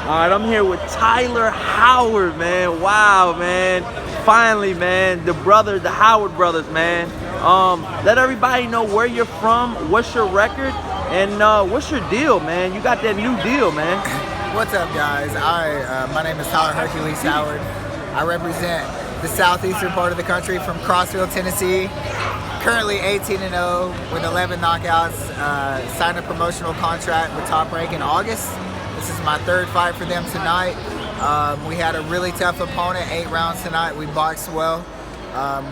All right, I'm here with Tyler Howard, man. Wow, man. Finally, man, the Howard brothers, man. Let everybody know where you're from, what's your record, and what's your deal, man. You got that new deal, man. What's up, guys? My name is Tyler Hercules Howard. I represent the southeastern part of the country from Crossville, Tennessee. Currently 18-0 with 11 knockouts. Signed a promotional contract with Top Rank in August. This is my third fight for them tonight. We had a really tough opponent, 8 rounds tonight. We boxed well.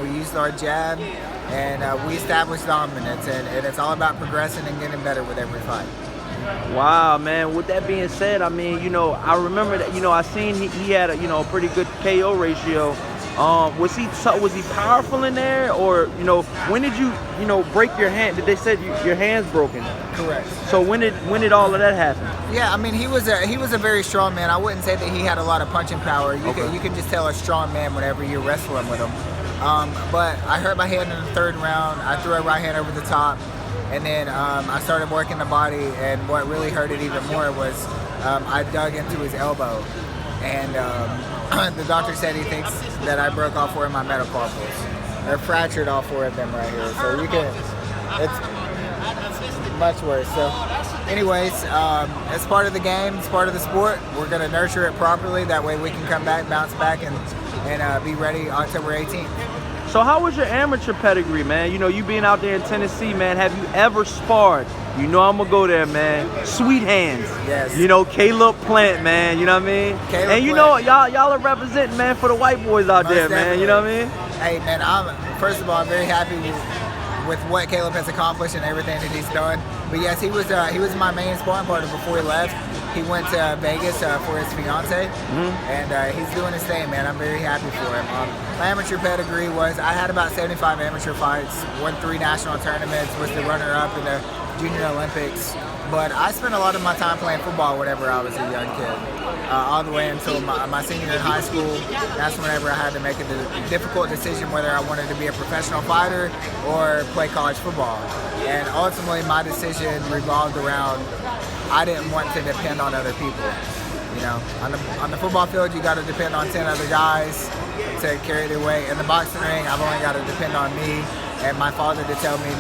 We used our jab, and we established dominance. And it's all about progressing and getting better with every fight. Wow, man. With that being said, I mean, I remember that, I seen he had a pretty good KO ratio. Was he powerful in there, or when did you break your hand? Did they said your hand's broken? Correct. So when did all of that happen? Yeah, I mean he was a very strong man. I wouldn't say that he had a lot of punching power. You can just tell a strong man whenever you're wrestling with him. But I hurt my hand in the third round. I threw a right hand over the top, and then I started working the body. And what really hurt it even more was I dug into his elbow, and the doctor said he thinks that I broke all 4 of my metacarpals. They're fractured, all 4 of them right here. So it's much worse. So anyways, it's part of the game, it's part of the sport. We're gonna nurture it properly. That way we can come back, bounce back, and be ready October 18th. So how was your amateur pedigree, man? You being out there in Tennessee, man, have you ever sparred? I'm gonna go there, man. Sweet hands. Yes. Caleb Plant, man. You know what I mean? Caleb and y'all are representing, man, for the white boys out there, man. You know what I mean? Hey, man, first of all, I'm very happy with what Caleb has accomplished and everything that he's done. But yes, he was my main sparring partner before he left. He went to Vegas for his fiance, and he's doing his thing, man. I'm very happy for him. My amateur pedigree was I had about 75 amateur fights, won 3 national tournaments, was the runner-up in the Junior Olympics. But I spent a lot of my time playing football whenever I was a young kid, all the way until my senior year in high school. That's whenever I had to make a difficult decision whether I wanted to be a professional fighter or play college football. And ultimately, my decision revolved around I didn't want to depend on other people. On the football field, you got to depend on 10 other guys to carry their weight. In the boxing ring, I've only got to depend on me and my father to tell me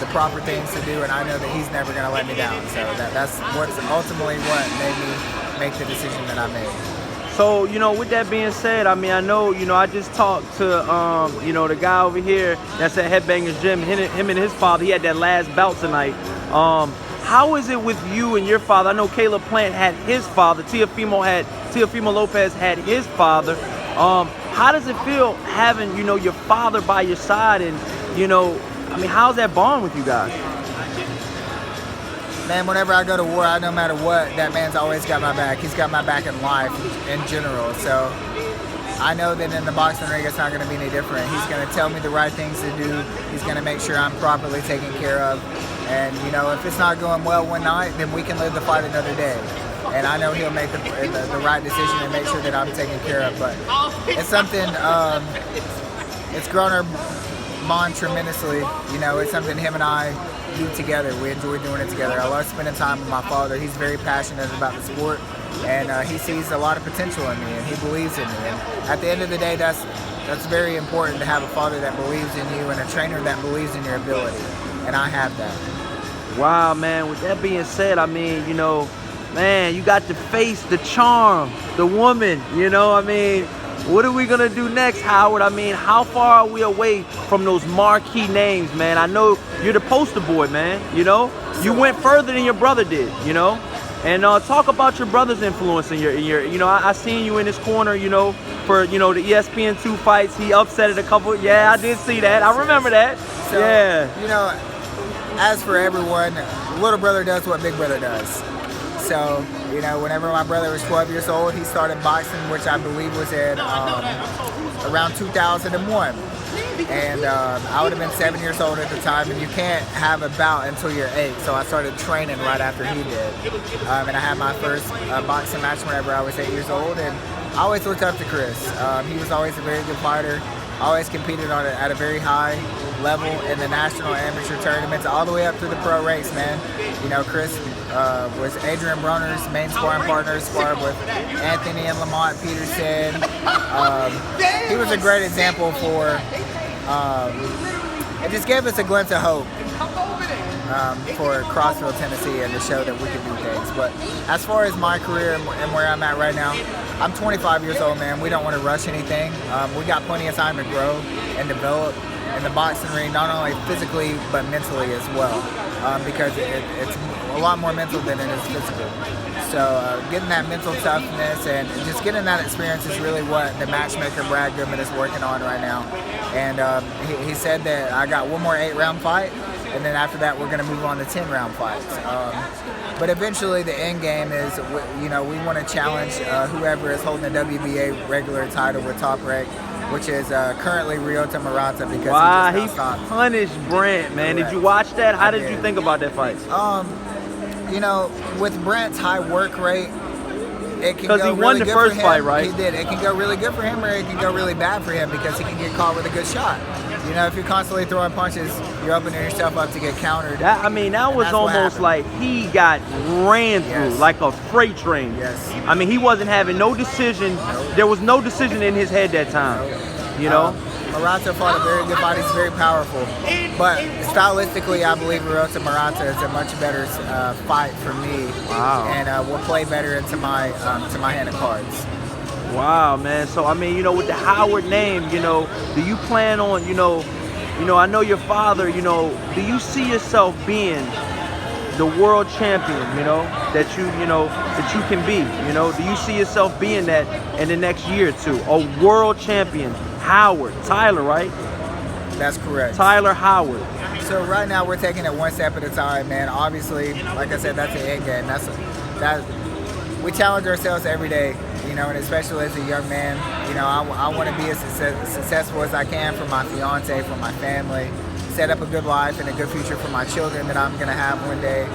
the proper things to do, and I know that he's never going to let me down. So that's what's ultimately what made me make the decision that I made. So, with that being said, I mean, I know, I just talked to, the guy over here that's at Headbangers Gym, him and his father. He had that last bout tonight. How is it with you and your father? I know Caleb Plant had his father. Teofimo Lopez had his father. How does it feel having, your father by your side, and, how's that bond with you guys? Man, whenever I go to war, no matter what, that man's always got my back. He's got my back in life in general. So I know that in the boxing ring, it's not going to be any different. He's going to tell me the right things to do. He's going to make sure I'm properly taken care of. And, if it's not going well one night, then we can live the fight another day. And I know he'll make the right decision and make sure that I'm taken care of. But it's something, it's grown our bond tremendously. It's something him and I do together. We enjoy doing it together. I love spending time with my father. He's very passionate about the sport, and he sees a lot of potential in me, and he believes in me. And at the end of the day, that's very important to have a father that believes in you and a trainer that believes in your ability. And I have that. Wow, man. With that being said, I mean, man, you got the face, the charm, the woman, what are we going to do next, Howard? I mean, how far are we away from those marquee names, man? I know you're the poster boy, man, You went further than your brother did, And talk about your brother's influence in your I seen you in his corner, for, the ESPN2 fights. He upset a couple. Yeah, I did see that. I remember that. So, yeah. As for everyone, little brother does what big brother does. So, whenever my brother was 12 years old, he started boxing, which I believe was in around 2001. And I would have been 7 years old at the time, and you can't have a bout until you're 8. So I started training right after he did. And I had my first boxing match whenever I was 8 years old, and I always looked up to Chris. He was always a very good fighter, always competed at a very high level in the national amateur tournaments, all the way up through the pro ranks, man. You know, Chris was Adrian Broner's main sparring partner, sparred with Anthony and Lamont Peterson. He was a great example for, it just gave us a glimpse of hope for Crossville, Tennessee, and to show that we can do things. But as far as my career and where I'm at right now, I'm 25 years old, man. We don't want to rush anything. We got plenty of time to grow and develop in the boxing ring, not only physically but mentally as well, because it's a lot more mental than it is physical. So getting that mental toughness and just getting that experience is really what the matchmaker Brad Goodman is working on right now. And he said that I got one more 8-round fight, and then after that we're going to move on to 10-round fights. But eventually the end game is, you know, we want to challenge whoever is holding the WBA regular title with Top Rank, which is currently Ryota Murata, because he punished Brent, man. Correct. Did you watch that? How did you think about that fight? You know, with Brent's high work rate, it can go because he really won the good first for him. fight, right? He did. It can go really good for him, or it can go really bad for him because he can get caught with a good shot. You know, if you're constantly throwing punches, you're opening yourself up to get countered. That was almost like he got ran through like a freight train. Yes. I mean, he wasn't having no decision. Nope. There was no decision in his head that time. Nope. You know? Murata fought a very good fight. He's very powerful. But stylistically, I believe Ryota Murata is a much better fight for me. Wow. And will play better into my hand of cards. Wow, man. So, I mean, you know, with the Howard name, you know, do you plan on, you know, I know your father, you know, do you see yourself being the world champion, you know, that you can be, you know? Do you see yourself being that in the next year or two? A world champion, Howard, Tyler, right? That's correct. Tyler Howard. So right now we're taking it one step at a time, man. Obviously, like I said, that's the end game. We challenge ourselves every day, you know, and especially as a young man, you know, I want to be as successful as I can for my fiance, for my family, set up a good life and a good future for my children that I'm going to have one day.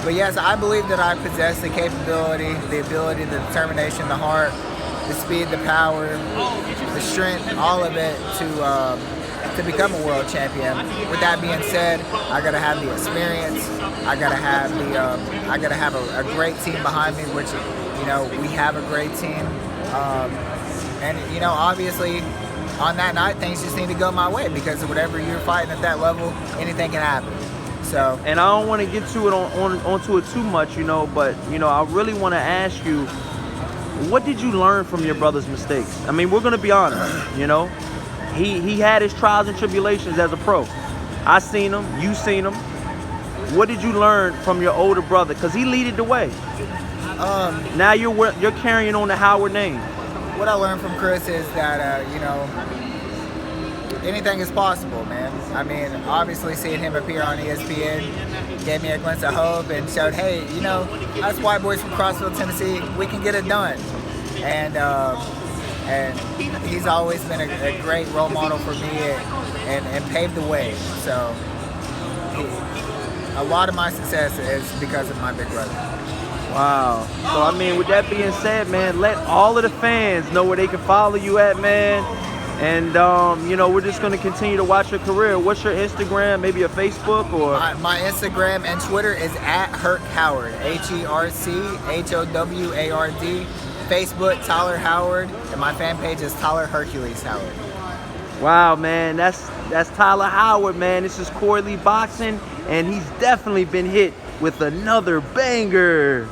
But yes, I believe that I possess the capability, the ability, the determination, the heart, the speed, the power, the strength, all of it to become a world champion. With that being said, I gotta have the experience. I gotta have a great team behind me, which, you know, we have a great team. And you know, obviously, on that night, things just need to go my way, because whatever you're fighting at that level, anything can happen. So. And I don't want to get to it onto it too much, you know, but you know, I really want to ask you, what did you learn from your brother's mistakes? I mean, we're gonna be honest, you know. He had his trials and tribulations as a pro. I seen him, you seen him. What did you learn from your older brother? Because he leaded the way. Now you're carrying on the Howard name. What I learned from Chris is that, you know, anything is possible, man. I mean, obviously seeing him appear on ESPN gave me a glimpse of hope and showed, hey, you know, us white boys from Crossville, Tennessee, we can get it done. And he's always been a great role model for me and paved the way. So a lot of my success is because of my big brother. Wow. So, I mean, with that being said, man, let all of the fans know where they can follow you at, man. And, you know, we're just going to continue to watch your career. What's your Instagram, maybe a Facebook? Or my Instagram and Twitter is @HercHoward, HerChoward. Facebook, Tyler Howard, and my fan page is Tyler Hercules Howard. Wow, man, that's Tyler Howard, man. This is Corey Lee Boxing, and he's definitely been hit with another banger.